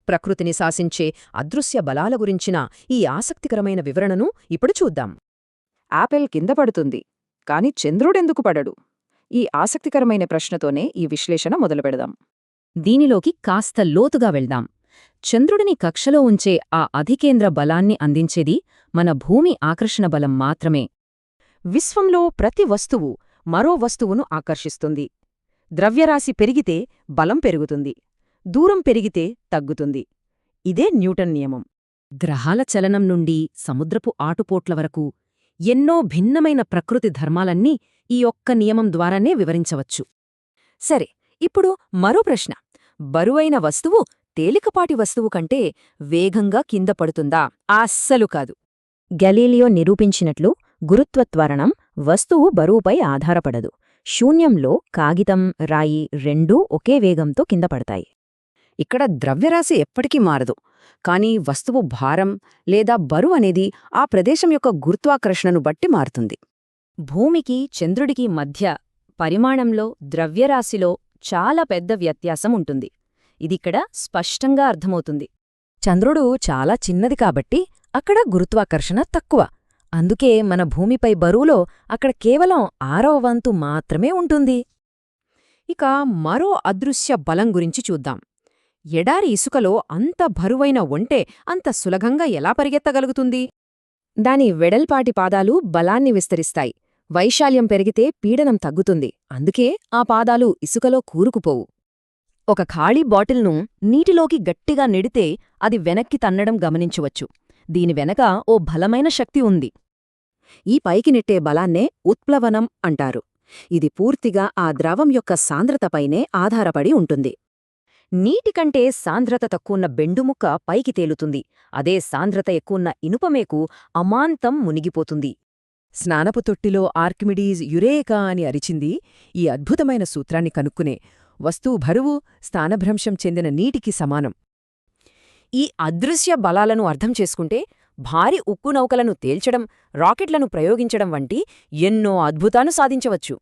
ప్రకృతిని శాసించే అదృశ్య బలాల గురించిన ఈ ఆసక్తికరమైన వివరణను ఇప్పుడు చూద్దాం. యాపిల్ కింద పడుతుంది, కాని చంద్రుడెందుకు పడడు? ఈ ఆసక్తికరమైన ప్రశ్నతోనే ఈ విశ్లేషణ మొదలుపెడదాం. దీనిలోకి కాస్త లోతుగా వెళ్దాం. చంద్రుడిని కక్షలో ఉంచే ఆ అధికేంద్ర బలాన్ని అందించేది మన భూమి ఆకర్షణ బలం మాత్రమే. విశ్వంలో ప్రతి వస్తువు మరో వస్తువును ఆకర్షిస్తుంది. ద్రవ్యరాశి పెరిగితే బలం పెరుగుతుంది, దూరం పెరిగితే తగ్గుతుంది. ఇదే న్యూటన్ నియమం. గ్రహాల చలనం నుండి సముద్రపు ఆటుపోట్ల వరకు ఎన్నో భిన్నమైన ప్రకృతి ధర్మాలన్నీ ఈ ఒక్క నియమం ద్వారానే వివరించవచ్చు. సరే, ఇప్పుడు మరో ప్రశ్న. బరువైన వస్తువు తేలికపాటి వస్తువు కంటే వేగంగా కింద పడుతుందా? అస్సలు కాదు. గలీలియో నిరూపించినట్లు గురుత్వత్వరణం వస్తువు బరువుపై ఆధారపడదు. శూన్యంలో కాగితం, రాయి రెండూ ఒకే వేగంతో కింద పడతాయి. ఇక్కడ ద్రవ్యరాశి ఎప్పటికీ మారదు, కానీ వస్తువు భారం లేదా బరువు అనేది ఆ ప్రదేశం యొక్క గురుత్వాకర్షణను బట్టి మారుతుంది. భూమికి చంద్రుడికి మధ్య పరిమాణంలో ద్రవ్యరాశిలో చాలా పెద్ద వ్యత్యాసం ఉంటుంది. ఇదిక్కడ స్పష్టంగా అర్థమవుతుంది. చంద్రుడు చాలా చిన్నది కాబట్టి అక్కడ గురుత్వాకర్షణ తక్కువ. అందుకే మన భూమిపై బరువులో అక్కడ కేవలం 6వ వంతు మాత్రమే ఉంటుంది. ఇక మరో అదృశ్య బలం గురించి చూద్దాం. ఎడారి ఇసుకలో అంత బరువైన ఒంటె అంత సులభంగా ఎలా పరిగెత్తగలుగుతుంది? దాని వెడల్పాటి పాదాలు బలాన్ని విస్తరిస్తాయి. వైశాల్యం పెరిగితే పీడనం తగ్గుతుంది. అందుకే ఆ పాదాలు ఇసుకలో కూరుకుపోవు. ఒక ఖాళీ బాటిల్ను నీటిలోకి గట్టిగా నెడితే అది వెనక్కి తన్నడం గమనించవచ్చు. దీని వెనక ఓ బలమైన శక్తి ఉంది. ఈ పైకి నెట్టే బలాన్నే ఉత్ప్లవనం అంటారు. ఇది పూర్తిగా ఆ ద్రవం యొక్క సాంద్రతపైనే ఆధారపడి ఉంటుంది. నీటికంటే సాంద్రత తక్కువున్న బెండుముక్క పైకి తేలుతుంది. అదే సాంద్రత ఎక్కువున్న ఇనుపమేకు అమాంతం మునిగిపోతుంది. స్నానపు తొట్టిలో ఆర్కిమిడీస్ యురేకా అని అరిచింది ఈ అద్భుతమైన సూత్రాన్ని కనుక్కునే. వస్తువు బరువు స్థానభ్రంశం చెందిన నీటికి సమానం. ఈ అదృశ్య బలాలను అర్థం చేసుకుంటే భారీ ఉక్కు నౌకలను తేల్చడం, రాకెట్లను ప్రయోగించడం వంటి ఎన్నో అద్భుతాలు సాధించవచ్చు.